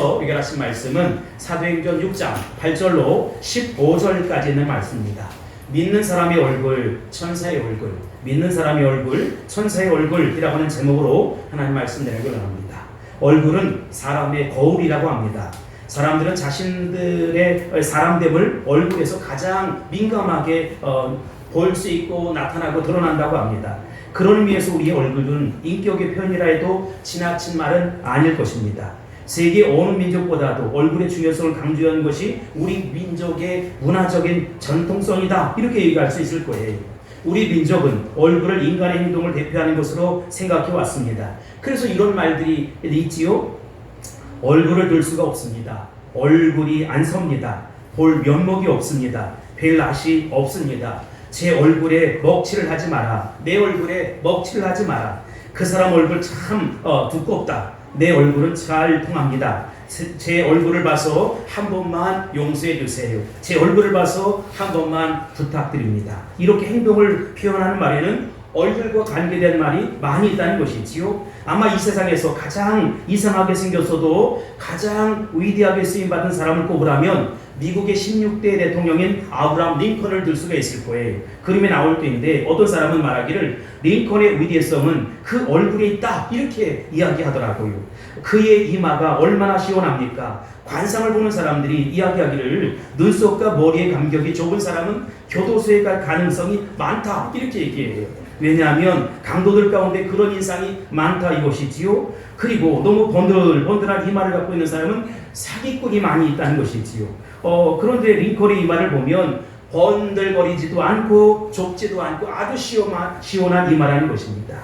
주님께서 해결하신 말씀은 사도행전 6장 8절로 15절까지 있는 말씀입니다. 믿는 사람의 얼굴, 천사의 얼굴, 믿는 사람의 얼굴, 천사의 얼굴이라고 하는 제목으로 하나님 말씀 내려고 합니다. 얼굴은 사람의 거울이라고 합니다. 사람들은 자신들의 사람됨을 얼굴에서 가장 민감하게 볼 수 있고 나타나고 드러난다고 합니다. 그런 의미에서 우리의 얼굴은 인격의 표현이라 해도 지나친 말은 아닐 것입니다. 세계 어느 민족보다도 얼굴의 중요성을 강조한 것이 우리 민족의 문화적인 전통성이다, 이렇게 얘기할 수 있을 거예요. 우리 민족은 얼굴을 인간의 행동을 대표하는 것으로 생각해 왔습니다. 그래서 이런 말들이 있지요. 얼굴을 들 수가 없습니다. 얼굴이 안 섭니다. 볼 면목이 없습니다. 뵐 낯이 없습니다. 제 얼굴에 먹칠을 하지 마라. 내 얼굴에 먹칠을 하지 마라. 그 사람 얼굴 참 두껍다. 내 얼굴은 잘 통합니다. 제 얼굴을 봐서 한 번만 용서해 주세요. 제 얼굴을 봐서 한 번만 부탁드립니다. 이렇게 행동을 표현하는 말에는 얼굴과 관계된 말이 많이 있다는 것이지요. 아마 이 세상에서 가장 이상하게 생겼어도 가장 위대하게 쓰임받은 사람을 꼽으라면 미국의 16대 대통령인 아브라함 링컨을 들 수가 있을 거예요. 그림에 나올 때인데 어떤 사람은 말하기를 링컨의 위대성은 그 얼굴에 있다, 이렇게 이야기하더라고요. 그의 이마가 얼마나 시원합니까? 관상을 보는 사람들이 이야기하기를 눈썹과 머리의 간격이 좁은 사람은 교도소에 갈 가능성이 많다, 이렇게 얘기해요. 왜냐하면 강도들 가운데 그런 인상이 많다, 이것이지요. 그리고 너무 번들번들한 이마를 갖고 있는 사람은 사기꾼이 많이 있다는 것이지요. 그런데 링컨의 이마를 보면 번들거리지도 않고 좁지도 않고 아주 시원한 이마라는 것입니다.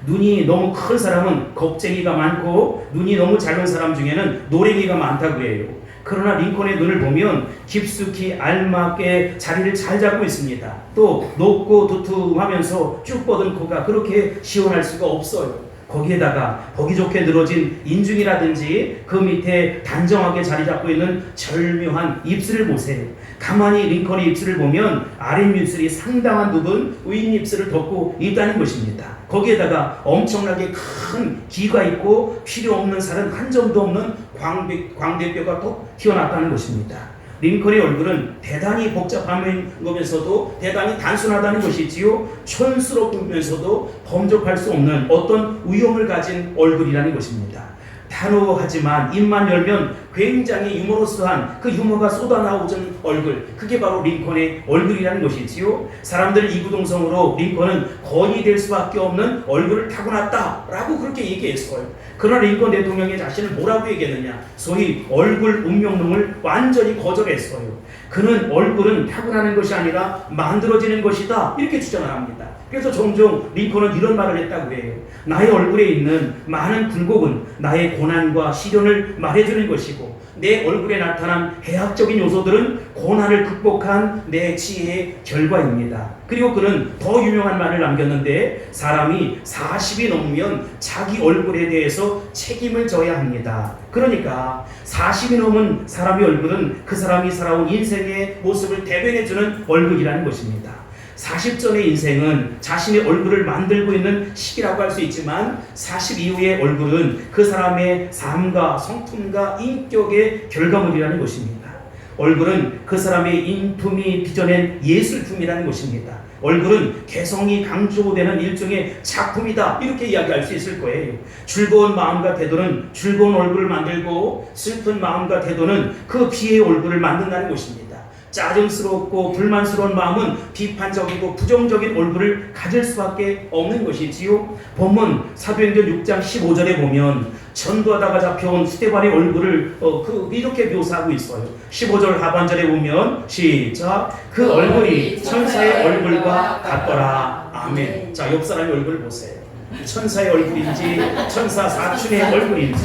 눈이 너무 큰 사람은 겁쟁이가 많고 눈이 너무 작은 사람 중에는 노랭이가 많다고 해요. 그러나 링컨의 눈을 보면 깊숙이 알맞게 자리를 잘 잡고 있습니다. 또 높고 두툼하면서 쭉 뻗은 코가 그렇게 시원할 수가 없어요. 거기에다가 보기 좋게 늘어진 인중이라든지 그 밑에 단정하게 자리 잡고 있는 절묘한 입술을 보세요. 가만히 링컨의 입술을 보면 아랫입술이 상당한 부분 윗입술을 덮고 있다는 것입니다. 거기에다가 엄청나게 큰 귀가 있고 필요 없는 살은 한 점도 없는 광대뼈가 톡 튀어나왔다는 것입니다. 링컨의 얼굴은 대단히 복잡하면서도 대단히 단순하다는 것이지요. 촌스럽으면서도 범접할 수 없는 어떤 위험을 가진 얼굴이라는 것입니다. 단호하지만 입만 열면 굉장히 유머러스한 그 유머가 쏟아나오는 얼굴, 그게 바로 링컨의 얼굴이라는 것이지요. 사람들 이구동성으로 링컨은 건이 될 수밖에 없는 얼굴을 타고났다라고 그렇게 얘기했어요. 그러나 링컨 대통령의 자신을 뭐라고 얘기했느냐? 소위 얼굴 운명론을 완전히 거절했어요. 그는 얼굴은 타고나는 것이 아니라 만들어지는 것이다, 이렇게 주장을 합니다. 그래서 종종 링컨은 이런 말을 했다고 해요. 나의 얼굴에 있는 많은 굴곡은 나의 고난과 시련을 말해주는 것이고, 내 얼굴에 나타난 해학적인 요소들은 고난을 극복한 내 지혜의 결과입니다. 그리고 그는 더 유명한 말을 남겼는데, 사람이 40이 넘으면 자기 얼굴에 대해서 책임을 져야 합니다. 그러니까 40이 넘은 사람의 얼굴은 그 사람이 살아온 인생의 모습을 대변해주는 얼굴이라는 것입니다. 40 전의 인생은 자신의 얼굴을 만들고 있는 시기라고 할 수 있지만 40 이후의 얼굴은 그 사람의 삶과 성품과 인격의 결과물이라는 것입니다. 얼굴은 그 사람의 인품이 빚어낸 예술품이라는 것입니다. 얼굴은 개성이 강조되는 일종의 작품이다, 이렇게 이야기할 수 있을 거예요. 즐거운 마음과 태도는 즐거운 얼굴을 만들고, 슬픈 마음과 태도는 그 비의 얼굴을 만든다는 것입니다. 짜증스럽고 불만스러운 마음은 비판적이고 부정적인 얼굴을 가질 수밖에 없는 것이지요. 본문 사도행전 6장 15절에 보면 전도하다가 잡혀온 스데반의 얼굴을 이렇게 묘사하고 있어요. 15절 하반절에 보면 시작, 그 얼굴이 천사의 얼굴과 같더라. 아멘. 자, 옆 사람의 얼굴 보세요. 천사의 얼굴인지 천사 사춘의 얼굴인지.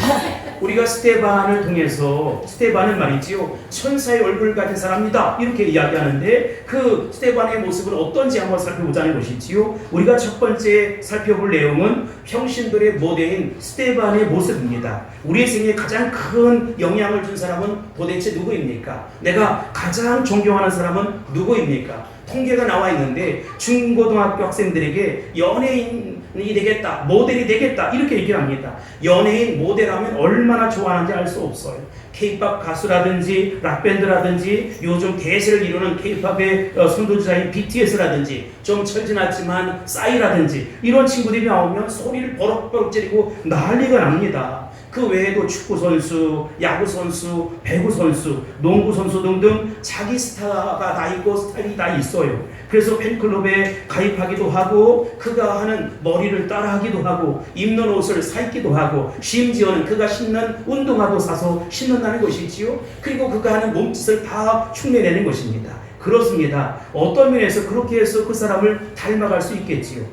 우리가 스데반을 통해서, 스데반은 말이지요, 천사의 얼굴 가진 사람이다, 이렇게 이야기하는데 그 스데반의 모습은 어떤지 한번 살펴보자는 것이지요. 우리가 첫 번째 살펴볼 내용은 평신도의 모델인 스데반의 모습입니다. 우리의 생에 가장 큰 영향을 준 사람은 도대체 누구입니까? 내가 가장 존경하는 사람은 누구입니까? 통계가 나와 있는데 중고등학교 학생들에게 연예인이 되겠다, 모델이 되겠다 이렇게 얘기를 합니다. 연예인, 모델하면 얼마나 좋아하는지 알 수 없어요. K-팝 가수라든지 락밴드라든지 요즘 대세를 이루는 K-팝의 선두주자인 BTS라든지 좀 철지났지만 싸이라든지 이런 친구들이 나오면 소리를 버럭버럭 지르고 난리가 납니다. 그 외에도 축구선수, 야구선수, 배구선수, 농구선수 등등 자기 스타가 다 있고 스타일이 다 있어요. 그래서 팬클럽에 가입하기도 하고 그가 하는 머리를 따라하기도 하고 입는 옷을 사 입기도 하고 심지어는 그가 신는 운동화도 사서 신는다는 것이지요. 그리고 그가 하는 몸짓을 다 흉내내는 것입니다. 그렇습니다. 어떤 면에서 그렇게 해서 그 사람을 닮아갈 수 있겠지요.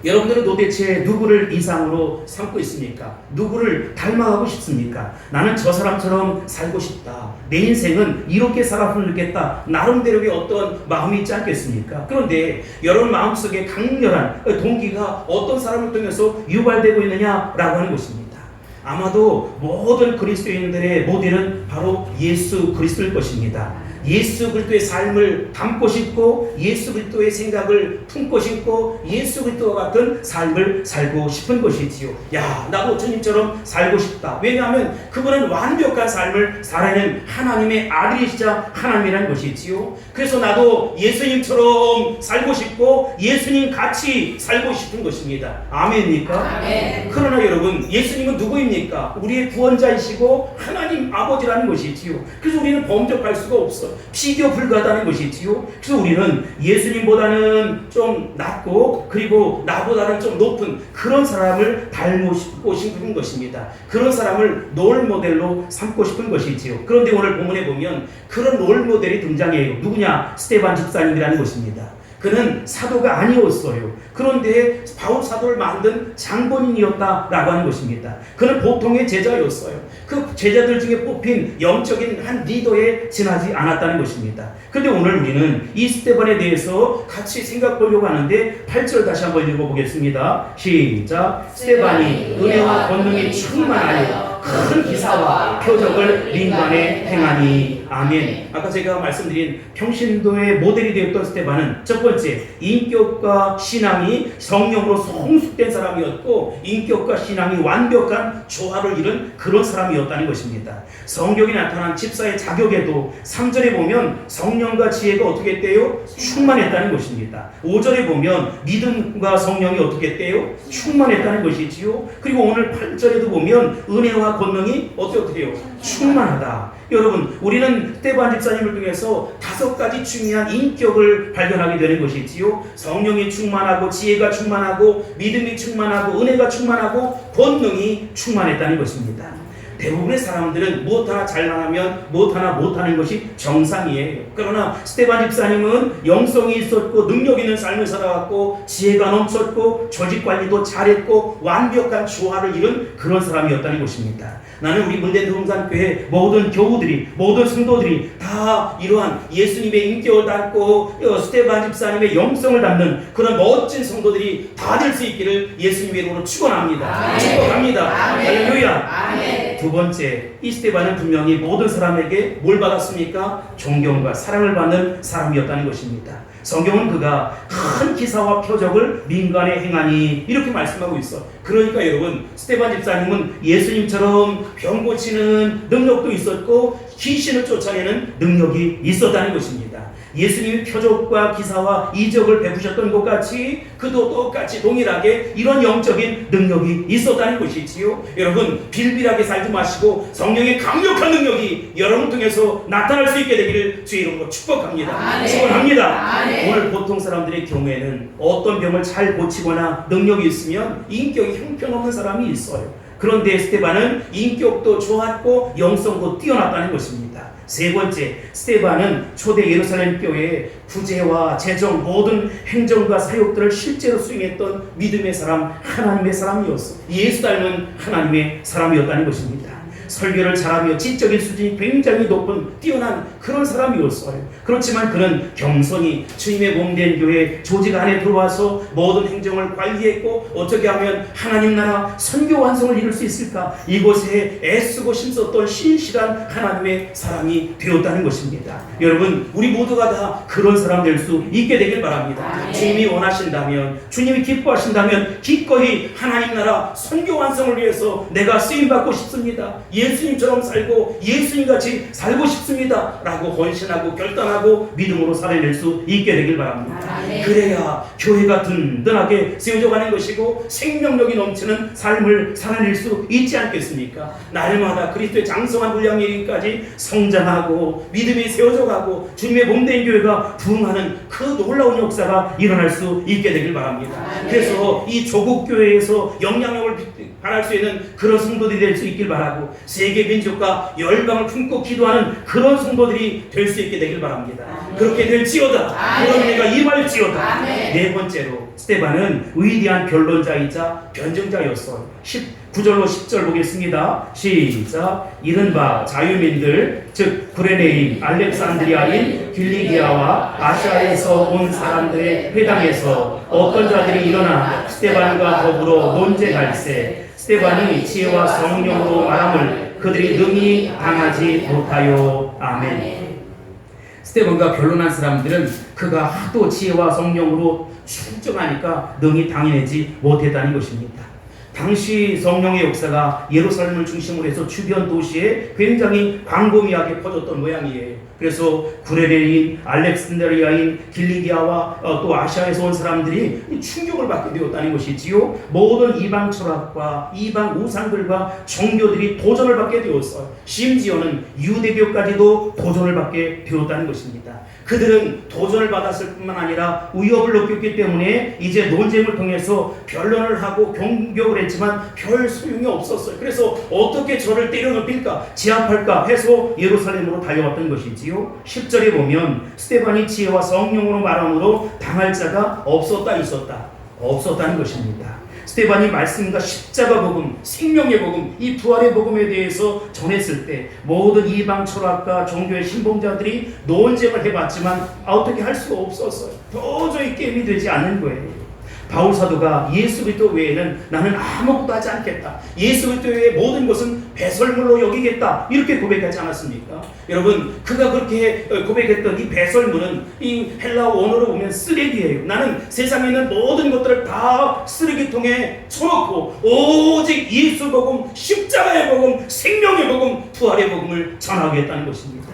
여러분들은 도대체 누구를 이상으로 삼고 있습니까? 누구를 닮아가고 싶습니까? 나는 저 사람처럼 살고 싶다. 내 인생은 이렇게 살았으면 좋겠다. 나름대로의 어떤 마음이 있지 않겠습니까? 그런데 여러분 마음속에 강렬한 동기가 어떤 사람을 통해서 유발되고 있느냐라고 하는 것입니다. 아마도 모든 그리스도인들의 모델은 바로 예수 그리스도일 것입니다. 예수 그리스도의 삶을 담고 싶고 예수 그리스도의 생각을 품고 싶고 예수 그리스도와 같은 삶을 살고 싶은 것이지요. 야, 나도 주님처럼 살고 싶다. 왜냐하면 그분은 완벽한 삶을 살아내는 하나님의 아들이시자 하나님이라는 것이지요. 그래서 나도 예수님처럼 살고 싶고 예수님 같이 살고 싶은 것입니다. 아멘입니까? 아멘. 그러나 여러분, 예수님은 누구입니까? 우리의 구원자이시고 하나님 아버지라는 것이지요. 그래서 우리는 범접할 수가 없어요. 비교 불가하다는 것이지요. 그래서 우리는 예수님보다는 좀 낮고 그리고 나보다는 좀 높은 그런 사람을 닮고 싶은 것입니다. 그런 사람을 롤 모델로 삼고 싶은 것이지요. 그런데 오늘 본문에 보면 그런 롤 모델이 등장해요. 누구냐? 스데반 집사님이라는 것입니다. 그는 사도가 아니었어요. 그런데 바울 사도를 만든 장본인이었다라고 하는 것입니다. 그는 보통의 제자였어요. 그 제자들 중에 뽑힌 영적인 한 리더에 지나지 않았다는 것입니다. 그런데 오늘 우리는 이 스데반에 대해서 같이 생각 보려고 하는데 8절 다시 한번 읽어보겠습니다. 시작. 스데반이 은혜와 권능이 충만하여 큰 기사와 표적을 민간에 행하니. 아멘. 아까 제가 말씀드린 평신도의 모델이 되었던 스데반은 첫 번째, 인격과 신앙이 성령으로 성숙된 사람이었고 인격과 신앙이 완벽한 조화를 이룬 그런 사람이었다는 것입니다. 성경에 나타난 집사의 자격에도 3절에 보면 성령과 지혜가 어떻게 했대요? 충만했다는 것입니다. 5절에 보면 믿음과 성령이 어떻게 했대요? 충만했다는 것이지요. 그리고 오늘 8절에도 보면 은혜와 권능이 어떻게 해요? 충만하다. 여러분, 우리는 스데반 집사님을 통해서 5가지 중요한 인격을 발견하게 되는 것이지요. 성령이 충만하고 지혜가 충만하고 믿음이 충만하고 은혜가 충만하고 권능이 충만했다는 것입니다. 대부분의 사람들은 무엇 하나 잘만 하면 무엇 하나 못하는 것이 정상이에요. 그러나 스데반 집사님은 영성이 있었고 능력 있는 삶을 살아왔고 지혜가 넘쳤고 조직관리도 잘했고 완벽한 조화를 이룬 그런 사람이었다는 것입니다. 나는 우리 문대동산교회 모든 교우들이 모든 성도들이 다 이러한 예수님의 인격을 담고 스데반 집사님의 영성을 담는 그런 멋진 성도들이 다 될 수 있기를 예수님의 이름으로 축원합니다. 축복합니다. 할렐루야. 두 번째, 이 스데반은 분명히 모든 사람에게 뭘 받았습니까? 존경과 사랑을 받는 사람이었다는 것입니다. 성경은 그가 큰 기사와 표적을 민간에 행하니 이렇게 말씀하고 있어. 그러니까 여러분, 스데반 집사님은 예수님처럼 병 고치는 능력도 있었고 귀신을 쫓아내는 능력이 있었다는 것입니다. 예수님이 표적과 기사와 이적을 베푸셨던 것 같이 그도 똑같이 동일하게 이런 영적인 능력이 있었다는 것이지요. 여러분, 빌빌하게 살지 마시고 성령의 강력한 능력이 여러분 통해서 나타날 수 있게 되기를 주의 이름으로 축복합니다. 축원합니다. 오늘 보통 사람들의 경우에는 어떤 병을 잘 고치거나 능력이 있으면 인격이 형편없는 사람이 있어요. 그런데 스데반은 인격도 좋았고 영성도 뛰어났다는 것입니다. 세 번째, 스데반은 초대 예루살렘 교회의 구제와 재정 모든 행정과 사역들을 실제로 수행했던 믿음의 사람, 하나님의 사람이었어. 예수 닮은 하나님의 사람이었다는 것입니다. 설교를 잘하며 지적인 수준이 굉장히 높은 뛰어난 그런 사람이었어요. 그렇지만 그는 겸손히 주님의 몸된 교회 조직 안에 들어와서 모든 행정을 관리했고 어떻게 하면 하나님 나라 선교 완성을 이룰 수 있을까, 이곳에 애쓰고 힘썼던 신실한 하나님의 사람이 되었다는 것입니다. 여러분, 우리 모두가 다 그런 사람 될 수 있게 되길 바랍니다. 주님이 원하신다면, 주님이 기뻐하신다면 기꺼이 하나님 나라 선교 완성을 위해서 내가 쓰임받고 싶습니다, 예수님처럼 살고 예수님같이 살고 싶습니다 라고 헌신하고 결단하고 믿음으로 살아낼 수 있게 되길 바랍니다. 그래야 교회가 든든하게 세워져 가는 것이고 생명력이 넘치는 삶을 살아낼 수 있지 않겠습니까? 날마다 그리스도의 장성한 분량에 이르기까지 성장하고 믿음이 세워져 가고 주님의 몸된 교회가 부흥하는 그 놀라운 역사가 일어날 수 있게 되길 바랍니다. 그래서 이 조국 교회에서 영향력을 발할 수 있는 그런 성도들이 될 수 있길 바라고, 세계 민족과 열방을 품고 기도하는 그런 성도들이 될 수 있게 되길 바랍니다. 그렇게 될지어다. 그런 은혜가 임할지어다. 네 번째로, 스데반은 위대한 변론자이자 변증자였어요. 9절로 10절 보겠습니다. 시작. 이른바 자유민들, 즉 구레네인, 알렉산드리아인, 길리기아와 아시아에서 온 사람들의 회당에서 어떤 자들이 일어나 스데반과 더불어 논쟁할세. 스데반이 지혜와 성령으로 말함을 그들이 능히 당하지 못하요. 아멘. 스데반과 변론한 사람들은 그가 하도 지혜와 성령으로 출정하니까 능히 당해내지 못했다는 것입니다. 당시 성령의 역사가 예루살렘을 중심으로 해서 주변 도시에 굉장히 광범위하게 퍼졌던 모양이에요. 그래서 구레네인, 알렉산드리아인, 길리기아와 또 아시아에서 온 사람들이 충격을 받게 되었다는 것이지요. 모든 이방 철학과 이방 우상들과 종교들이 도전을 받게 되었어요. 심지어는 유대교까지도 도전을 받게 되었다는 것입니다. 그들은 도전을 받았을 뿐만 아니라 위협을 느꼈기 때문에 이제 논쟁을 통해서 변론을 하고 공격을 했지만 별 소용이 없었어요. 그래서 어떻게 저를 때려눕힐까, 제압할까 해서 예루살렘으로 달려왔던 것이지요. 10절에 보면 스데반이 지혜와 성령으로 말함으로 당할 자가 없었다, 있었다, 없었다는 것입니다. 스데반이 말씀과 십자가 복음, 생명의 복음, 이 부활의 복음에 대해서 전했을 때 모든 이방 철학과 종교의 신봉자들이 논쟁을 해봤지만 어떻게 할 수가 없었어요. 도저히 게임이 되지 않는 거예요. 바울 사도가 예수 그리스도 외에는 나는 아무것도 하지 않겠다, 예수 그리스도 외의 모든 것은 배설물로 여기겠다, 이렇게 고백하지 않았습니까? 여러분, 그가 그렇게 고백했던 이 배설물은 이 헬라어 원어로 보면 쓰레기예요. 나는 세상에 있는 모든 것들을 다 쓰레기통에 쳐놓고 오직 예수 복음, 십자가의 복음, 생명의 복음, 부활의 복음을 전하겠다는 것입니다.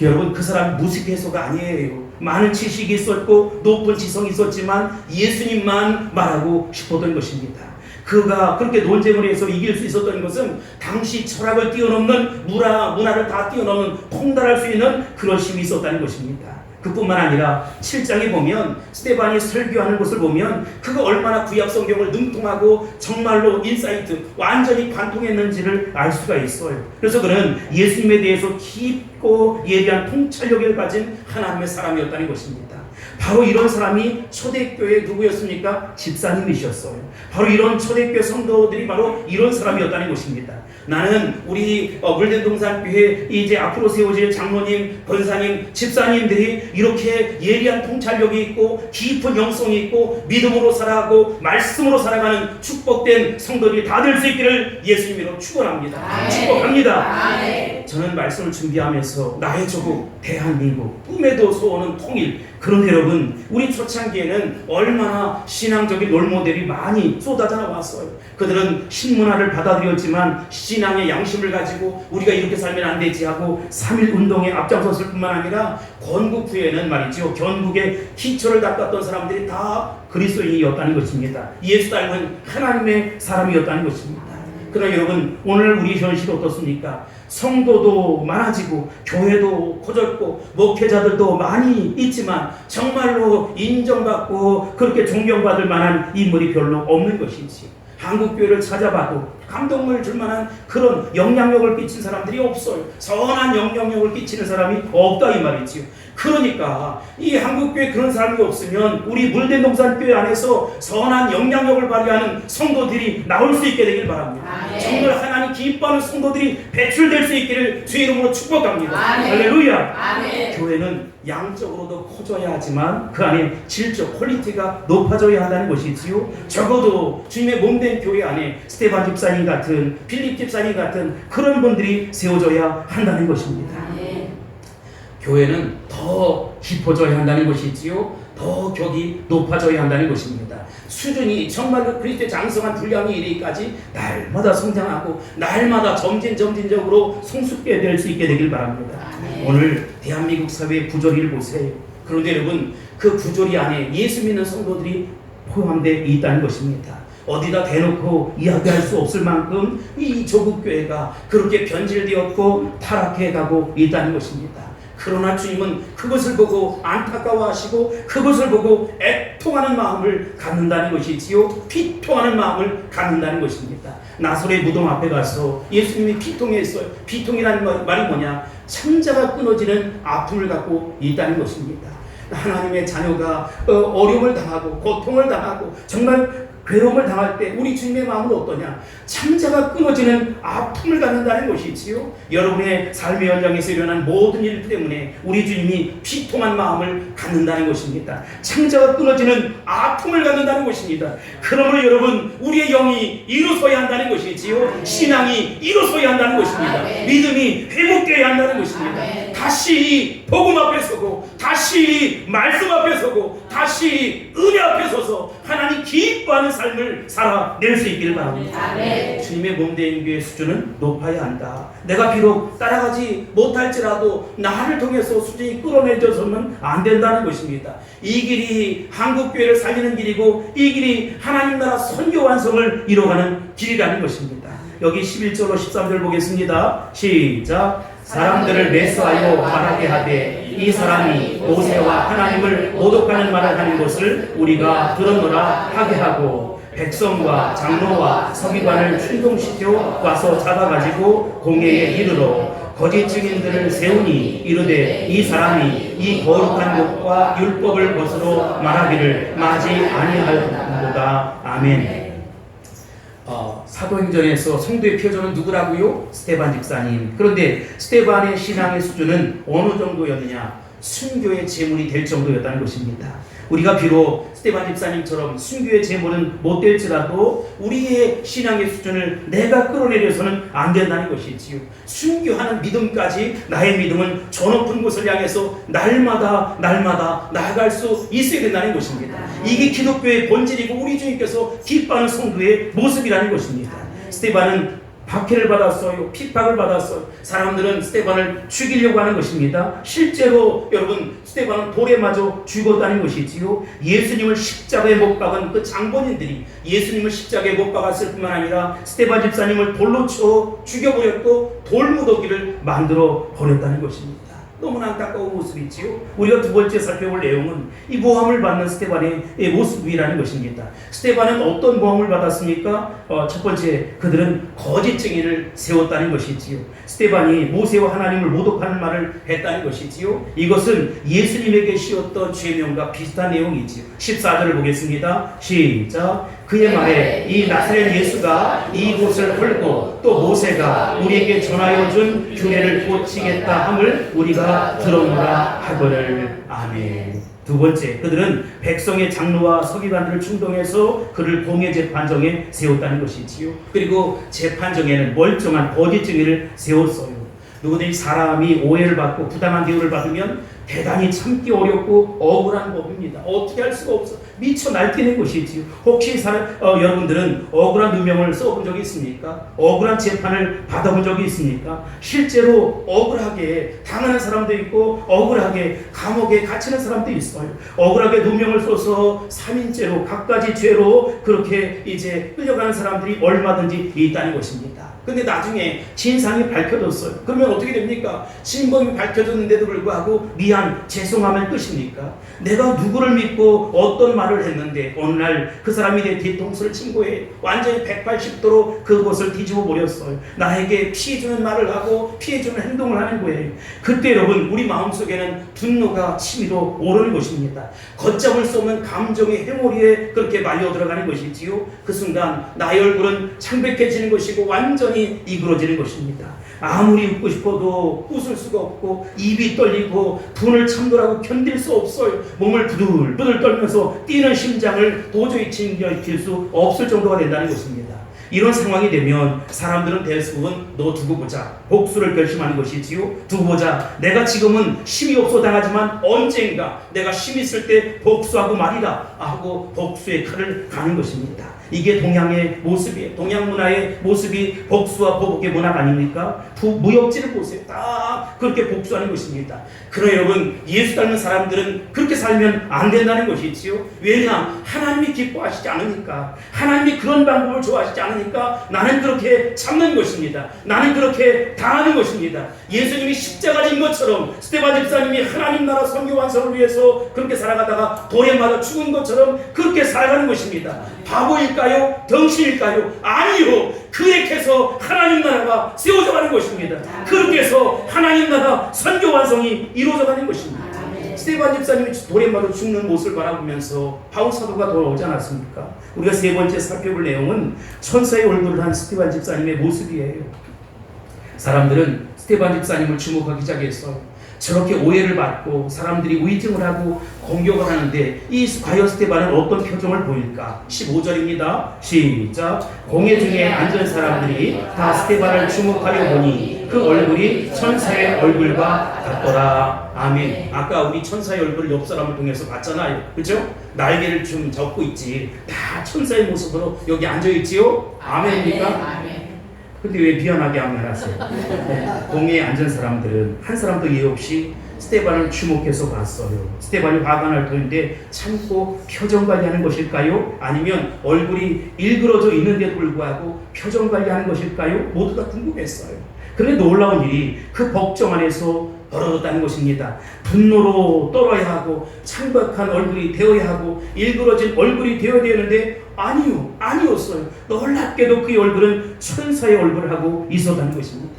여러분, 그 사람 무식해서가 아니에요. 많은 지식이 있었고 높은 지성이 있었지만 예수님만 말하고 싶었던 것입니다. 그가 그렇게 논쟁을 해서 이길 수 있었던 것은 당시 철학을 뛰어넘는 문화를 다 뛰어넘는 통달할 수 있는 그런 힘이 있었다는 것입니다. 그뿐만 아니라 7장에 보면 스데반이 설교하는 것을 보면 그가 얼마나 구약 성경을 능통하고 정말로 인사이트 완전히 관통했는지를 알 수가 있어요. 그래서 그는 예수님에 대해서 깊고 예리한 통찰력을 가진 하나님의 사람이었다는 것입니다. 바로 이런 사람이 초대교회 누구였습니까? 집사님이셨어요. 바로 이런 초대교회 성도들이 바로 이런 사람이었다는 것입니다. 나는 우리 물대동산교회 이제 앞으로 세워질 장로님, 권사님, 집사님들이 이렇게 예리한 통찰력이 있고 깊은 영성이 있고 믿음으로 살아가고 말씀으로 살아가는 축복된 성도들이 다 될 수 있기를 예수님으로 축원합니다. 축복합니다. 저는 말씀을 준비하면서 나의 조국 대한민국, 꿈에도 소원은 통일. 그런데 여러분, 우리 초창기에는 얼마나 신앙적인 롤모델이 많이 쏟아져 나왔어요. 그들은 신문화를 받아들였지만 신앙의 양심을 가지고 우리가 이렇게 살면 안 되지 하고 3.1 운동에 앞장섰을 뿐만 아니라 건국 후에는 말이죠, 견국의 기초를 닦았던 사람들이 다 그리스도인이었다는 것입니다. 예수 닮은 하나님의 사람이었다는 것입니다. 그러나 여러분, 오늘 우리 현실이 어떻습니까? 성도도 많아지고 교회도 커졌고 목회자들도 많이 있지만 정말로 인정받고 그렇게 존경받을 만한 인물이 별로 없는 것이지. 한국교회를 찾아봐도 감동을 줄 만한 그런 영향력을 끼친 사람들이 없어요. 선한 영향력을 끼치는 사람이 없다 이 말이지요. 그러니까 이 한국교회 그런 사람이 없으면 우리 물대동산교회 안에서 선한 영향력을 발휘하는 성도들이 나올 수 있게 되길 바랍니다. 정말 하나님 기뻐하는 성도들이 배출될 수 있기를 주의 이름으로 축복합니다. 할렐루야. 교회는 양적으로도 커져야 하지만 그 안에 질적 퀄리티가 높아져야 한다는 것이지요. 적어도 주님의 몸된 교회 안에 스테반 집사님 같은, 필립 집사님 같은 그런 분들이 세워져야 한다는 것입니다. 교회는 더 깊어져야 한다는 것이지요. 더 격이 높아져야 한다는 것입니다. 수준이 정말로 그리스도의 장성한 분량이 이르기까지 날마다 성장하고 날마다 점진적으로 성숙게 될 수 있게 되길 바랍니다. 오늘 대한민국 사회의 부조리를 보세요. 그런데 여러분, 그 부조리 안에 예수 믿는 성도들이 포함되어 있다는 것입니다. 어디다 대놓고 이야기할 수 없을 만큼 이 조국 교회가 그렇게 변질되었고 타락해 가고 있다는 것입니다. 그러나 주님은 그것을 보고 안타까워하시고 그것을 보고 애통하는 마음을 갖는다는 것이지요. 피통하는 마음을 갖는다는 것입니다. 나사렛 무덤 앞에 가서 예수님이 피통했어요. 피통이라는 말이 뭐냐? 창자가 끊어지는 아픔을 갖고 있다는 것입니다. 하나님의 자녀가 어려움을 당하고 고통을 당하고 정말 괴로움을 당할 때 우리 주님의 마음은 어떠냐? 창자가 끊어지는 아픔을 갖는다는 것이지요. 여러분의 삶의 현장에서 일어난 모든 일 때문에 우리 주님이 피통한 마음을 갖는다는 것입니다. 창자가 끊어지는 아픔을 갖는다는 것입니다. 그러므로 여러분, 우리의 영이 일어서야 한다는 것이지요. 신앙이 일어서야 한다는 것입니다. 믿음이 회복되어야 한다는 것입니다. 다시 복음 앞에 서고 다시 말씀 앞에 서고 다시 은혜 앞에 서서 하나님 기뻐하는 삶을 살아낼 수 있기를 바랍니다. 주님의 몸된 교회의 수준은 높아야 한다. 내가 비록 따라가지 못할지라도 나를 통해서 수준이 끌어내져서는 안 된다는 것입니다. 이 길이 한국교회를 살리는 길이고 이 길이 하나님 나라 선교 완성을 이뤄가는 길이라는 것입니다. 여기 11절로 13절 보겠습니다. 시작. 사람들을 매수하여 말하게 하되 이 사람이 모세와 하나님을 모독하는 말을 하는 것을 우리가 들었노라 하게 하고 백성과 장로와 서기관을 충동시켜 와서 잡아가지고 공회에 이르러 거짓 증인들을 세우니 이르되 이 사람이 이 거룩한 것과 율법을 것으로 말하기를 마지 아니하였도다. 아멘. 사도행전에서 성도의 표적은 누구라고요? 스테반 집사님. 그런데 스테반의 신앙의 수준은 어느 정도였느냐? 순교의 제물이 될 정도였다는 것입니다. 우리가 비록 스테반 집사님처럼 순교의 제물은 못 될지라도 우리의 신앙의 수준을 내가 끌어내려서는 안 된다는 것이지요. 순교하는 믿음까지 나의 믿음은 저 높은 곳을 향해서 날마다 나아갈 수 있어야 된다는 것입니다. 이게 기독교의 본질이고 우리 주님께서 기뻐하는 성도의 모습이라는 것입니다. 스테반은 박해를 받았어요. 핍박을 받았어요. 사람들은 스테반을 죽이려고 하는 것입니다. 실제로 여러분, 스테반은 돌에 맞아 죽었다는 것이지요. 예수님을 십자가에 못 박은 그 장본인들이 예수님을 십자가에 못 박았을 뿐만 아니라 스테반 집사님을 돌로 쳐 죽여버렸고 돌무더기를 만들어 버렸다는 것입니다. 너무나 안타까운 모습이지요. 우리가 두 번째 살펴볼 내용은 이 모함을 받는 스테반의 모습이라는 것입니다. 스테반은 어떤 모함을 받았습니까? 첫 번째, 그들은 거짓 증인을 세웠다는 것이지요. 스테반이 모세와 하나님을 모독하는 말을 했다는 것이지요. 이것은 예수님에게 씌웠던 죄명과 비슷한 내용이지요. 14절을 보겠습니다. 시작. 그의 말에 이 나사렛 예수가 이곳을 헐고 또 모세가 우리에게 전하여 준 규례를 고치겠다 함을 우리가 들었노라 하거늘. 아멘. 두 번째, 그들은 백성의 장로와 서기관들을 충동해서 그를 공회 재판정에 세웠다는 것이지요. 그리고 재판정에는 멀쩡한 거짓 증인을 세웠어요. 누구든지 사람이 오해를 받고 부당한 대우를 받으면 대단히 참기 어렵고 억울한 법입니다. 어떻게 할 수가 없어. 미쳐 날뛰는 것이지요. 혹시 여러분들은 억울한 누명을 써본 적이 있습니까? 억울한 재판을 받아본 적이 있습니까? 실제로 억울하게 당하는 사람도 있고 억울하게 감옥에 갇히는 사람도 있어요. 억울하게 누명을 써서 3인죄로 각가지 죄로 그렇게 이제 끌려가는 사람들이 얼마든지 있다는 것입니다. 근데 나중에 진상이 밝혀졌어요. 그러면 어떻게 됩니까? 진범이 밝혀졌는데도 불구하고 미안, 죄송함을 뜻입니까? 내가 누구를 믿고 어떤 말을 했는데 어느 날 그 사람이 내 뒤통수를 친 거예요. 완전히 180도로 그것을 뒤집어 버렸어요. 나에게 피해주는 말을 하고 피해주는 행동을 하는 거예요. 그때 여러분, 우리 마음속에는 분노가 치밀어 오르는 것입니다. 걷잡을 수 없는 감정의 해머리에 그렇게 말려 들어가는 것이지요. 그 순간 나의 얼굴은 창백해지는 것이고 완전히 이그러지는 것입니다. 아무리 웃고 싶어도 웃을 수가 없고 입이 떨리고 분을 참느라고 견딜 수 없어요. 몸을 부들부들 떨면서 뛰는 심장을 도저히 진결킬 수 없을 정도가 된다는 것입니다. 이런 상황이 되면 사람들은 대부분 너 두고 보자, 복수를 결심하는 것이지요. 두고 보자, 내가 지금은 힘이 없어 당하지만 언젠가 내가 힘 있을 때 복수하고 말이다 하고 복수의 칼을 가는 것입니다. 이게 동양의 모습이에요. 동양 문화의 모습이 복수와 보복의 문화가 아닙니까? 무협지를 보세요. 다 그렇게 복수하는 것입니다. 그러나 여러분, 예수 닮은 사람들은 그렇게 살면 안 된다는 것이지요. 왜냐? 하나님이 기뻐하시지 않으니까, 하나님이 그런 방법을 좋아하시지 않으니까 나는 그렇게 참는 것입니다. 나는 그렇게 당하는 것입니다. 예수님이 십자가 진 것처럼 스데반 집사님이 하나님 나라 선교 완성을 위해서 그렇게 살아가다가 돌에 맞아 죽은 것처럼 그렇게 살아가는 것입니다. 바보일까요? 덩신일까요? 아니요. 그에게서 하나님 나라가 세워져 가는 것입니다. 그렇게 해서 하나님 나라 선교 완성이 이루어져 가는 것입니다. 스데반 집사님이 돌에 맞아 죽는 모습을 바라보면서 바울 사도가 돌아오지 않았습니까? 우리가 세 번째 살펴볼 내용은 천사의 얼굴을 한 스데반 집사님의 모습이에요. 사람들은 스데반 집사님을 주목하기 시작했어요. 저렇게 오해를 받고 사람들이 의증을 하고 공격을 하는데 이 과연 스데반은 어떤 표정을 보일까? 15절입니다. 시작. 공회 중에 앉은 사람들이 다 스데반을 주목하려 보니 그 얼굴이 천사의 얼굴과 같더라. 아멘. 아까 우리 천사의 얼굴을 옆 사람을 통해서 봤잖아요. 그죠? 날개를 좀 접고 있지. 다 천사의 모습으로 여기 앉아있지요? 아멘입니까? 근데 왜 미안하게 아멘하세요? 공회에 앉은 사람들은 한 사람도 예의 없이 스데반을 주목해서 봤어요. 스데반이 화가 날 터인데 참고 표정 관리하는 것일까요? 아니면 얼굴이 일그러져 있는데도 불구하고 표정 관리하는 것일까요? 모두 다 궁금했어요. 그런데 놀라운 일이 그 법정 안에서 벌어졌다는 것입니다. 분노로 떨어야 하고 창백한 얼굴이 되어야 하고 일그러진 얼굴이 되어야 되는데 아니었어요. 놀랍게도 그의 얼굴은 천사의 얼굴을 하고 있었다는 것입니다.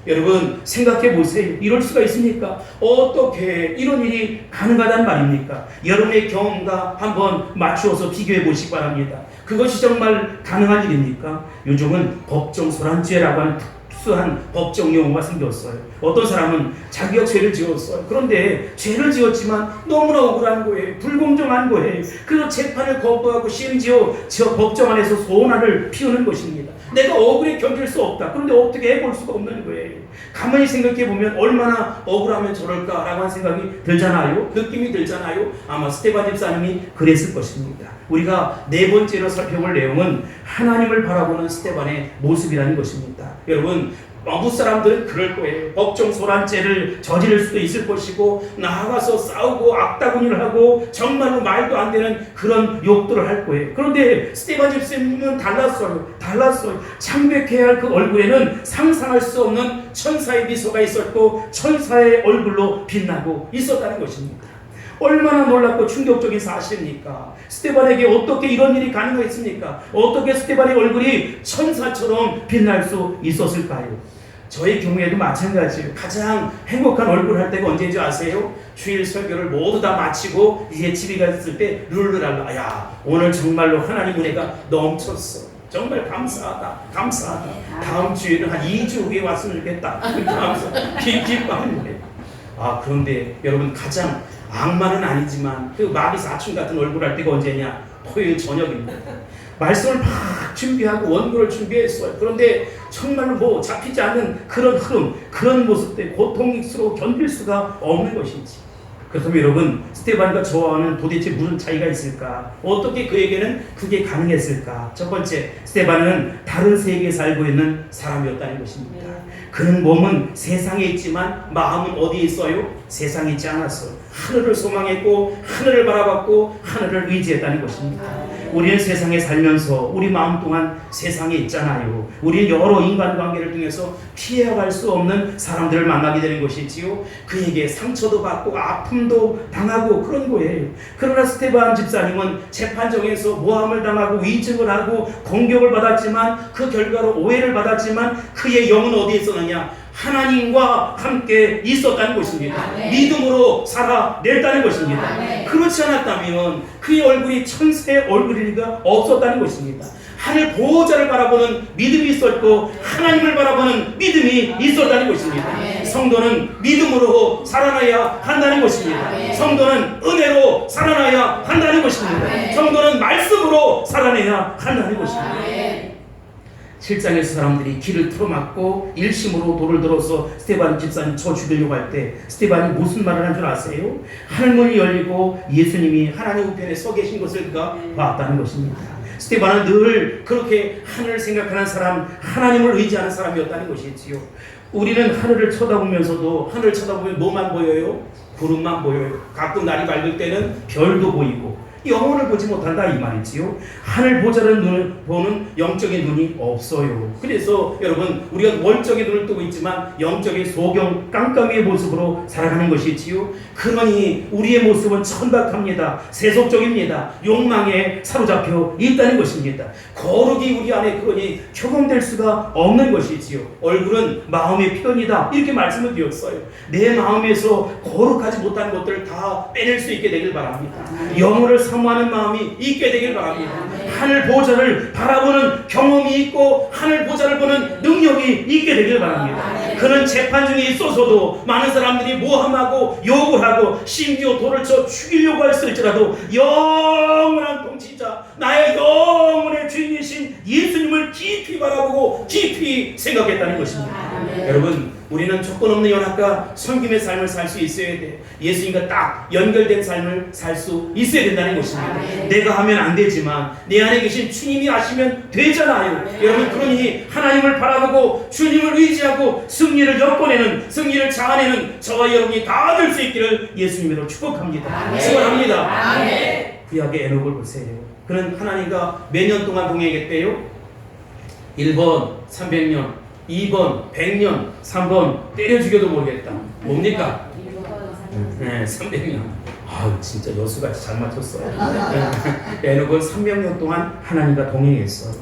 여러분 생각해 보세요. 이럴 수가 있습니까? 어떻게 이런 일이 가능하단 말입니까? 여러분의 경험과 한번 맞추어서 비교해 보시기 바랍니다. 그것이 정말 가능한 일입니까? 요즘은 법정 소란죄라고 하는 특수한 법정 용어가 생겼어요. 어떤 사람은 자기가 죄를 지었어요. 그런데 죄를 지었지만 너무나 억울한 거예요. 불공정한 거예요. 그래서 재판을 거부하고 심지어 저 법정 안에서 소란을 피우는 것입니다. 내가 억울해 견딜 수 없다. 그런데 어떻게 해볼 수가 없는 거예요. 가만히 생각해 보면 얼마나 억울하면 저럴까라고 하는 생각이 들잖아요. 느낌이 들잖아요. 아마 스데반 집사님이 그랬을 것입니다. 우리가 네 번째로 살펴볼 내용은 하나님을 바라보는 스데반의 모습이라는 것입니다. 여러분 어부 사람들은 그럴 거예요. 법정 소란죄를 저지를 수도 있을 것이고 나가서 싸우고 악다구니를 하고 정말로 말도 안 되는 그런 욕들을 할 거예요. 그런데 스데반 집사님은 달랐어요. 창백해야 할 그 얼굴에는 상상할 수 없는 천사의 미소가 있었고 천사의 얼굴로 빛나고 있었다는 것입니다. 얼마나 놀랍고 충격적인 사실입니까? 스데반에게 어떻게 이런 일이 가능했습니까? 어떻게 스데반의 얼굴이 천사처럼 빛날 수 있었을까요? 저의 경우에도 마찬가지예요. 가장 행복한 얼굴 할 때가 언제인지 아세요? 주일 설교를 모두 다 마치고 이제 집에 갔을 때 룰루랄라, 야 오늘 정말로 하나님 은혜가 넘쳤어. 정말 감사하다. 다음 주에는 한 2주 후에 왔으면 좋겠다. 하면서 기뻐하는 거예요. 그런데 여러분 가장 악마는 아니지만 그 마귀 사춘 같은 얼굴 할 때가 언제냐? 토요일 저녁입니다. 말씀을 막 준비하고 원고를 준비했어요. 그런데 정말로 잡히지 않는 그런 흐름, 그런 모습 때문에 고통스러워 견딜 수가 없는 것이지. 그렇다면 여러분 스데반과 저와는 도대체 무슨 차이가 있을까? 어떻게 그에게는 그게 가능했을까? 첫 번째, 스데반은 다른 세계에 살고 있는 사람이었다는 것입니다. 그는 몸은 세상에 있지만 마음은 어디에 있어요? 세상이 있지 않았어. 하늘을 소망했고 하늘을 바라봤고 하늘을 의지했다는 것입니다. 우리는 세상에 살면서 우리 마음 동안 세상에 있잖아요. 우리는 여러 인간관계를 통해서 피해갈 수 없는 사람들을 만나게 되는 것이지요. 그에게 상처도 받고 아픔도 당하고 그런 거예요. 그러나 스데반 집사님은 재판정에서 모함을 당하고 위증을 하고 공격을 받았지만 그 결과로 오해를 받았지만 그의 영은 어디에 있었느냐? 하나님과 함께 있었다는 것입니다. 아멘. 믿음으로 살아냈다는 것입니다. 아멘. 그렇지 않았다면 그의 얼굴이 천사의 얼굴일 리가 없었다는 것입니다. 하늘 보호자를 바라보는 믿음이 있었고 하나님을 바라보는 믿음이 있었다는 것입니다. 아멘. 성도는 믿음으로 살아나야 한다는 것입니다. 아멘. 성도는 은혜로 살아나야 한다는 것입니다. 아멘. 성도는 말씀으로 살아내야 한다는 것입니다. 아멘. 7장에서 사람들이 길을 틀어막고 일심으로 돌을 들어서 스데반 집사님 쳐 죽이려고 할 때 스데반이 무슨 말을 한 줄 아세요? 하늘문이 열리고 예수님이 하나님 우편에 서 계신 것을 그가 봤다는 것입니다. 스데반은 늘 그렇게 하늘을 생각하는 사람, 하나님을 의지하는 사람이었다는 것이지요. 우리는 하늘을 쳐다보면서도 하늘을 쳐다보면 뭐만 보여요? 구름만 보여요. 가끔 날이 밝을 때는 별도 보이고 영혼을 보지 못한다 이 말이지요. 하늘 보자는 눈을 보는 영적인 눈이 없어요. 그래서 여러분 우리가 월적인 눈을 뜨고 있지만 영적인 소경 깜깜이의 모습으로 살아가는 것이지요. 그러니 우리의 모습은 천박합니다. 세속적입니다. 욕망에 사로잡혀 있다는 것입니다. 거룩이 우리 안에 그러니 경험될 수가 없는 것이지요. 얼굴은 마음의 표현이다 이렇게 말씀을 드렸어요. 내 마음에서 거룩하지 못한 것들을 다 빼낼 수 있게 되길 바랍니다. 영혼을 사모하는 마음이 있게 되길 바랍니다. 하늘 보좌를 바라보는 경험이 있고 하늘 보좌를 보는 능력이 있게 되길 바랍니다. 그는 재판 중에 있어서도 많은 사람들이 모함하고 욕을 하고 심지어 돌을 쳐 죽이려고 했을지라도 영원한 통치자 나의 영혼의 주인이신 예수님을 깊이 바라보고 깊이 생각했다는 것입니다. 여러분 우리는 조건 없는 연합과 섬김의 삶을 살 수 있어야 돼. 예수님과 딱 연결된 삶을 살 수 있어야 된다는 것입니다. 내가 하면 안 되지만 내 안에 계신 주님이 하시면 되잖아요. 여러분 그러니 하나님을 바라보고 주님을 의지하고 승리를 엿보내는 승리를 자아내는 저와 여러분이 다 될 수 있기를 예수님으로 축복합니다. 축원합니다. 구약의 에녹을 보세요. 그는 하나님과 몇 년 동안 동행했대요? 1번 300년 2번 100년 3번 때려 죽여도 모르겠다. 뭡니까? 네 300년. 아 진짜 여수같이 잘 맞췄어요. 에녹은 300년 동안 하나님과 동행했어요.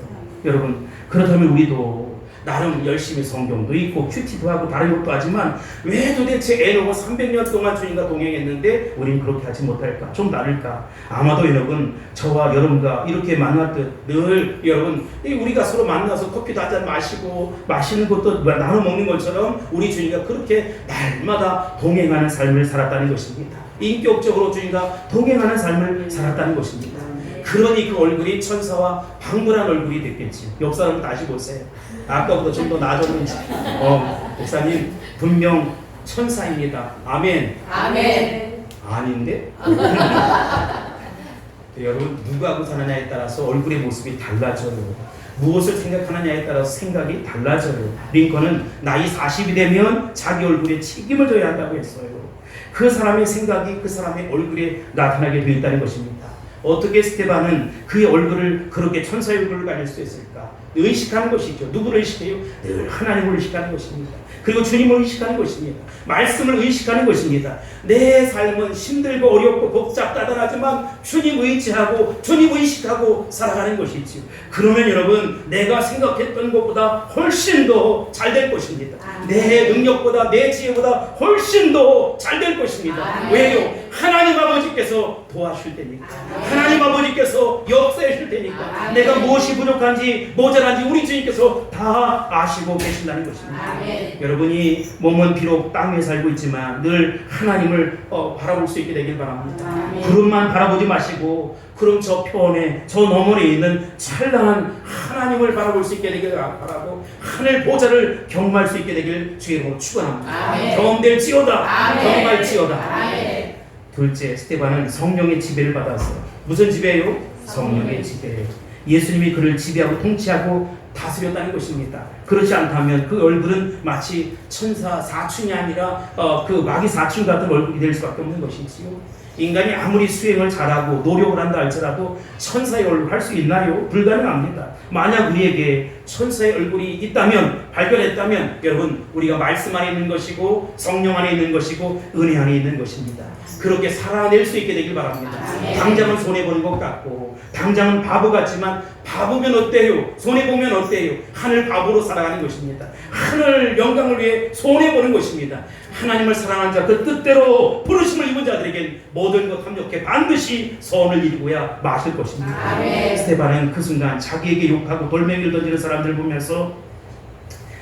여러분 그렇다면 우리도 나름 열심히 성경도 읽고 큐티도 하고 다른 것도 하지만 왜 도대체 에녹은 300년 동안 주님과 동행했는데 우린 그렇게 하지 못할까? 좀 다를까? 아마도 에녹은 저와 여러분과 이렇게 만났듯 늘 여러분 우리가 서로 만나서 커피도 한잔 마시고 맛있는 것도 나눠 먹는 것처럼 우리 주님과 그렇게 날마다 동행하는 삶을 살았다는 것입니다. 인격적으로 주님과 동행하는 삶을 살았다는 것입니다. 그러니 그 얼굴이 천사와 방문한 얼굴이 됐겠지. 역사를 다시 보세요. 아까보다 좀 더 나아졌는지. 목사님 분명 천사입니다. 아멘. 아멘. 아닌데? 여러분 누구하고 사느냐에 따라서 얼굴의 모습이 달라져요. 무엇을 생각하느냐에 따라서 생각이 달라져요. 링컨은 나이 40이 되면 자기 얼굴에 책임을 져야 한다고 했어요. 그 사람의 생각이 그 사람의 얼굴에 나타나게 되어 있다는 것입니다. 어떻게 스데반은 그의 얼굴을 그렇게 천사의 얼굴을 가질 수 있을까? 의식하는 것이죠. 누구를 의식해요? 늘 하나님을 의식하는 것입니다. 그리고 주님을 의식하는 것입니다. 말씀을 의식하는 것입니다. 내 삶은 힘들고 어렵고 복잡다단하지만 주님 의지하고 주님 의식하고 살아가는 것이지요. 그러면 여러분 내가 생각했던 것보다 훨씬 더 잘 될 것입니다. 내 능력보다 내 지혜보다 훨씬 더 잘 될 것입니다. 왜요? 하나님 아버지께서 도와주실 테니까. 하나님 아버지께서 역사해 주실 테니까. 내가 무엇이 부족한지 모자란지 우리 주님께서 다 아시고 계신다는 것입니다. 여러분이 몸은 비록 땅에 살고 있지만 늘 하나님을 바라볼 수 있게 되길 바랍니다. 구름만 바라보지 마시고 구름 저 편에 저 너머에 있는 찬란한 하나님을 바라볼 수 있게 되길 바라고 하늘 보좌를 경험할 수 있게 되길 주의 이름으로 축원합니다. 경험될지어다. 경험할지어다. 둘째, 스데반은 성령의 지배를 받았어요. 무슨 지배예요? 성령의 지배. 예수님이 그를 지배하고 통치하고 다스렸다는 것입니다. 그렇지 않다면 그 얼굴은 마치 천사 사춘이 아니라 그 마귀 사춘 같은 얼굴이 될 수밖에 없는 것이지요. 인간이 아무리 수행을 잘하고 노력을 한다 할지라도 천사의 얼굴 할 수 있나요? 불가능합니다. 만약 우리에게 천사의 얼굴이 있다면, 발견했다면, 여러분, 우리가 말씀 안에 있는 것이고 성령 안에 있는 것이고 은혜 안에 있는 것입니다. 그렇게 살아낼 수 있게 되길 바랍니다. 당장은 손해보는 것 같고, 당장은 바보 같지만 바보면 어때요? 손해보면 어때요? 하늘 바보로 살아가는 것입니다. 하늘 영광을 위해 손해보는 것입니다. 하나님을 사랑하는 자, 그 뜻대로 부르심을 입은 자들에겐 모든 것 합력해 반드시 선을 이루고야 마실 것입니다. 스데반은 그 순간 자기에게 욕하고 돌멩이를 던지는 사람들을 보면서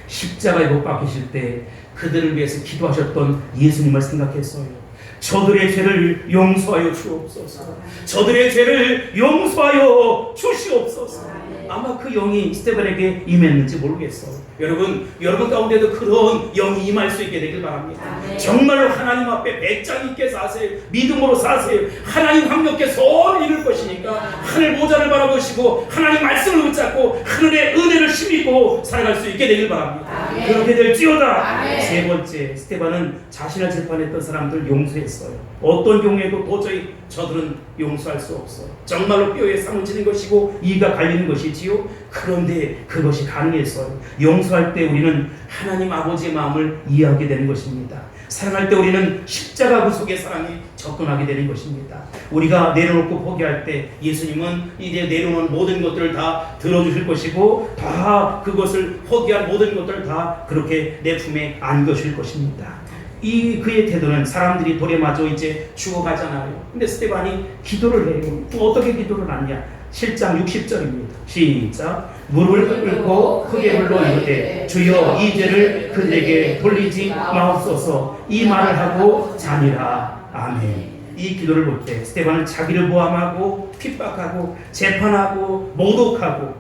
십자가에 못 박히실 때 그들을 위해서 기도하셨던 예수님을 생각했어요. 저들의 죄를 용서하여 주옵소서. 저들의 죄를 용서하여 주시옵소서. 아마 그 영이 스데반에게 임했는지 모르겠어요. 여러분 가운데도 그런 영이 임할 수 있게 되길 바랍니다. 정말로 하나님 앞에 배짱 있게 사세요. 믿음으로 사세요. 하나님 함께 선을 이룰 것이니까 하늘 보좌를 바라보시고 하나님 말씀을 붙잡고 하늘의 은혜를 힘입고 살아갈 수 있게 되길 바랍니다. 그렇게 될지어다. 세 번째, 스데반은 자신을 재판했던 사람들 용서했어요. 어떤 경우에도 도저히 저들은 용서할 수 없어요. 정말로 뼈에 사무치는 것이고 이가 갈리는 것이지요. 그런데 그것이 가능했어요. 용서할 때 우리는 하나님 아버지의 마음을 이해하게 되는 것입니다. 사랑할 때 우리는 십자가 그 속의 사랑에 접근하게 되는 것입니다. 우리가 내려놓고 포기할 때 예수님은 이제 내려놓은 모든 것들을 다 들어주실 것이고 다 그것을 포기한 모든 것들을 다 그렇게 내 품에 안겨줄 것입니다. 이 그의 태도는 사람들이 돌에 맞아 이제 죽어가잖아요. 근데 스데반이 기도를 해요. 어떻게 기도를 하냐? 7장 60절입니다. 시작. 무릎을 꿇고 크게 불러 이르되 주여 이 죄를 그들에게 돌리지 마옵소서. 이 말을 하고 자니라. 아멘. 이 기도를 볼 때 스데반은 자기를 모함하고 핍박하고 재판하고 모독하고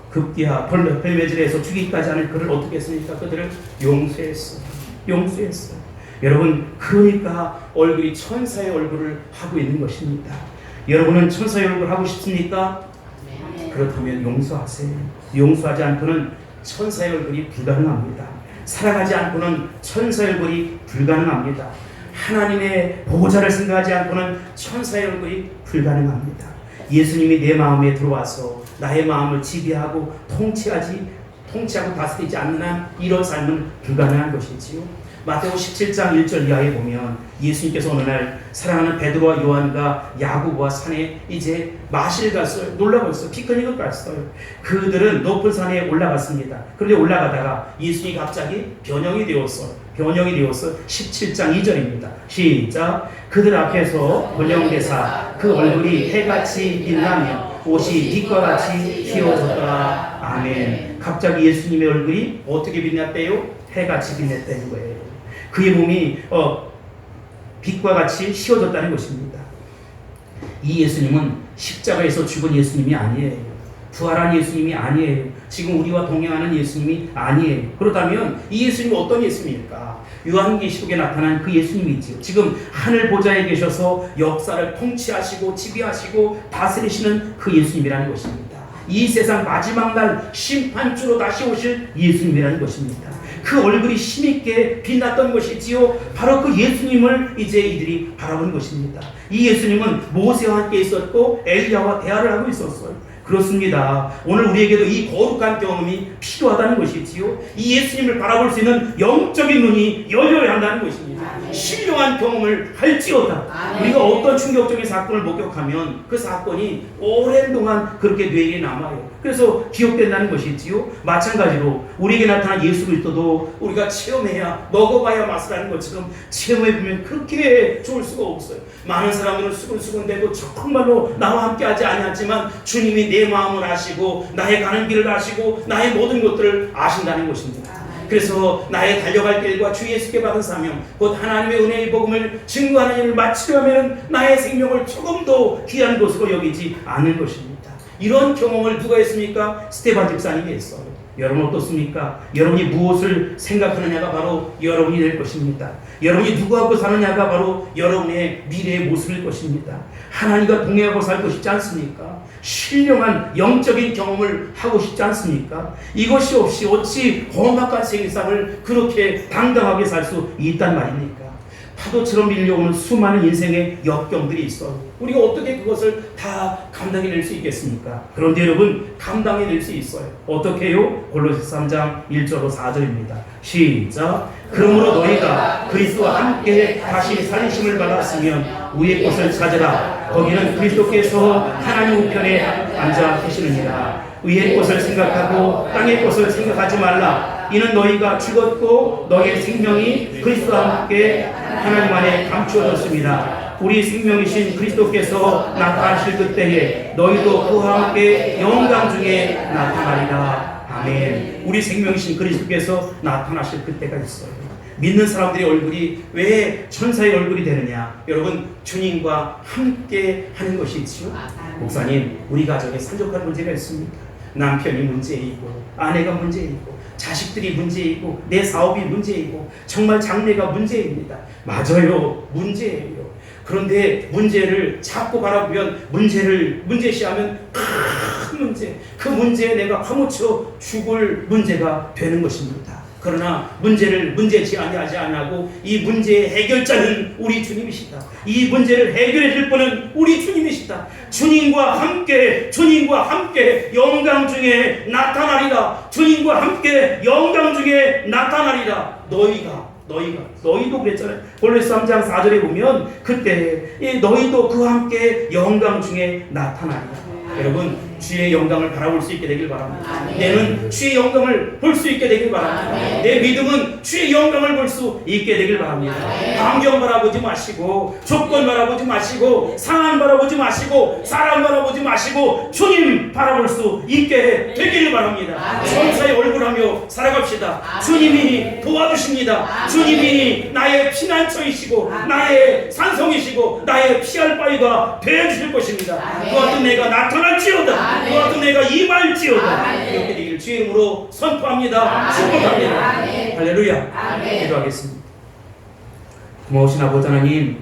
급기야 벌매질해서 죽이기까지 하는 그를 어떻게 했습니까? 그들을 용서했어요. 여러분, 그러니까 얼굴이 천사의 얼굴을 하고 있는 것입니다. 여러분은 천사의 얼굴 하고 싶습니까? 그렇다면 용서하세요. 용서하지 않고는 천사의 얼굴이 불가능합니다. 사랑하지 않고는 천사의 얼굴이 불가능합니다. 하나님의 보호자를 생각하지 않고는 천사의 얼굴이 불가능합니다. 예수님이 내 마음에 들어와서 나의 마음을 지배하고 통치하고 다스리지 않는 한 이런 삶은 불가능한 것이지요. 마태오 17장 1절 이하에 보면 예수님께서 어느 날 사랑하는 베드로와 요한과 야고보와 산에 이제 마실 갔어요. 놀러 갔어요. 피크닉을 갔어요. 그들은 높은 산에 올라갔습니다. 그런데 올라가다가 예수님이 갑자기 변형이 되었어요. 17장 2절입니다. 시작. 그들 앞에서 번영되사 그 얼굴이 해같이 빛나며 옷이 빛과 같이 휘어졌더라. 아멘. 갑자기 예수님의 얼굴이 어떻게 빛났대요? 해같이 빛났다는 거예요. 그의 몸이 빛과 같이 휘어졌다는 것입니다. 이 예수님은 십자가에서 죽은 예수님이 아니에요. 부활한 예수님이 아니에요. 지금 우리와 동행하는 예수님이 아니에요. 그렇다면 이 예수님은 어떤 예수님일까? 요한계시록에 나타난 그 예수님이지요. 지금 하늘 보좌에 계셔서 역사를 통치하시고 지배하시고 다스리시는 그 예수님이라는 것입니다. 이 세상 마지막 날 심판주로 다시 오실 예수님이라는 것입니다. 그 얼굴이 힘있게 빛났던 것이지요. 바로 그 예수님을 이제 이들이 바라본 것입니다. 이 예수님은 모세와 함께 있었고 엘리야와 대화를 하고 있었어요. 그렇습니다. 오늘 우리에게도 이 거룩한 경험이 필요하다는 것이지요. 이 예수님을 바라볼 수 있는 영적인 눈이 열려야 한다는 것입니다. 신령한 경험을 할지어다. 우리가 어떤 충격적인 사건을 목격하면 그 사건이 오랜 동안 그렇게 뇌에 남아요. 그래서 기억된다는 것이지요. 마찬가지로 우리에게 나타난 예수 그리스도도 우리가 체험해야 먹어봐야 맛을 것처럼 체험해보면 그렇게 좋을 수가 없어요. 많은 사람들은 수근수근대고 정말로 나와 함께하지 아니하지만 주님이 내 마음을 아시고 나의 가는 길을 아시고 나의 모든 것들을 아신다는 것입니다. 그래서 나의 달려갈 길과 주 예수께 받은 사명, 곧 하나님의 은혜의 복음을 증거하는 일을 마치려면 나의 생명을 조금도 귀한 것으로 여기지 않는 것입니다. 이런 경험을 누가 했습니까? 스테반 집사님이 했어요. 여러분 어떻습니까? 여러분이 무엇을 생각하느냐가 바로 여러분이 될 것입니다. 여러분이 누구하고 사느냐가 바로 여러분의 미래의 모습일 것입니다. 하나님과 동행하고 살고 싶지 않습니까? 신령한 영적인 경험을 하고 싶지 않습니까? 이것이 없이 어찌 험악한 세상을 그렇게 당당하게 살 수 있단 말입니까? 파도처럼 밀려오는 수많은 인생의 역경들이 있어요. 우리가 어떻게 그것을 다 감당해낼 수 있겠습니까? 그런데 여러분, 감당해낼 수 있어요. 어떻게 해요? 골로새 3장 1절로 4절입니다. 시작. 그러므로 너희가 그리스도와 함께 다시 살리심을 받았으면 위의 것을 찾으라. 거기는 그리스도께서 하나님 우편에 앉아 계시느니라. 위의 것을 생각하고 땅의 것을 생각하지 말라. 이는 너희가 죽었고 너희의 생명이 그리스도와 함께 하나님 안에 감추어졌습니다. 우리 생명이신 그리스도께서 나타나실 그때에 너희도 그와 함께 영광 중에 나타나리라. 아멘. 우리 생명이신 그리스도께서 나타나실 그때가 있어요. 믿는 사람들의 얼굴이 왜 천사의 얼굴이 되느냐? 여러분, 주님과 함께 하는 것이 있지요. 목사님, 우리 가정에 산적한 문제가 있습니다. 남편이 문제이고 아내가 문제이고 자식들이 문제이고 내 사업이 문제이고 정말 장래가 문제입니다. 맞아요, 문제예요. 그런데 문제를 자꾸 바라보면 문제시하면 큰 문제, 그 문제에 내가 파묻혀 죽을 문제가 되는 것입니다. 그러나 문제를 문제치 아니하지 않고 이 문제의 해결자는 우리 주님이시다. 이 문제를 해결해 줄 분은 우리 주님이시다. 주님과 함께 영광 중에 나타나리라. 주님과 함께 영광 중에 나타나리라. 너희도 그랬잖아요. 골로새 3장 4절에 보면 그때 너희도 그와 함께 영광 중에 나타나리라. 여러분, 주의 영광을 바라볼 수 있게 되길 바랍니다. 내는 주의 영광을 볼 수 있게 되길 바랍니다. 내 믿음은 주의 영광을 볼 수 있게 되길 바랍니다. 환경 바라보지 마시고 조건 바라보지 마시고 상황 바라보지 마시고 사람 바라보지 마시고 주님 바라볼 수 있게 되기를 바랍니다. 천사의 얼굴하며 살아갑시다. 주님이 도와주십니다. 주님이 나의 피난처이시고 나의 산성이시고 나의 피할 바위가 되어주실 것입니다. 그 같은 내가 나타날지어다. 그 같은 내가 임할지어다. 이렇게 되기를 주의 이름으로 선포합니다. 축복합니다. 할렐루야. 기도하겠습니다. 고마우신 아버지 하나님,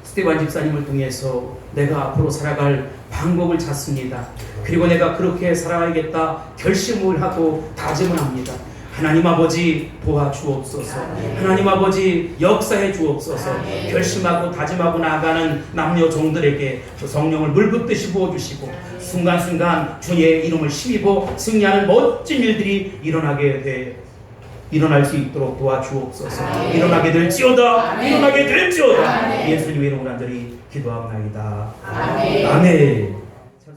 스테반 집사님을 통해서 내가 앞으로 살아갈 방법을 찾습니다. 그리고 내가 그렇게 살아야겠다 결심을 하고 다짐을 합니다. 하나님 아버지 도와주옵소서. 하나님 아버지 역사해 주옵소서. 결심하고 다짐하고 나아가는 남녀 종들에게 성령을 물붓듯이 부어주시고 순간순간 주의 이름을 힘입어 승리하는 멋진 일들이 일어날 수 있도록 도와주옵소서. 일어나게 될지어다. 일어나게 될지어다. 예수님의 이름으로 간절히 기도합니다. 아멘.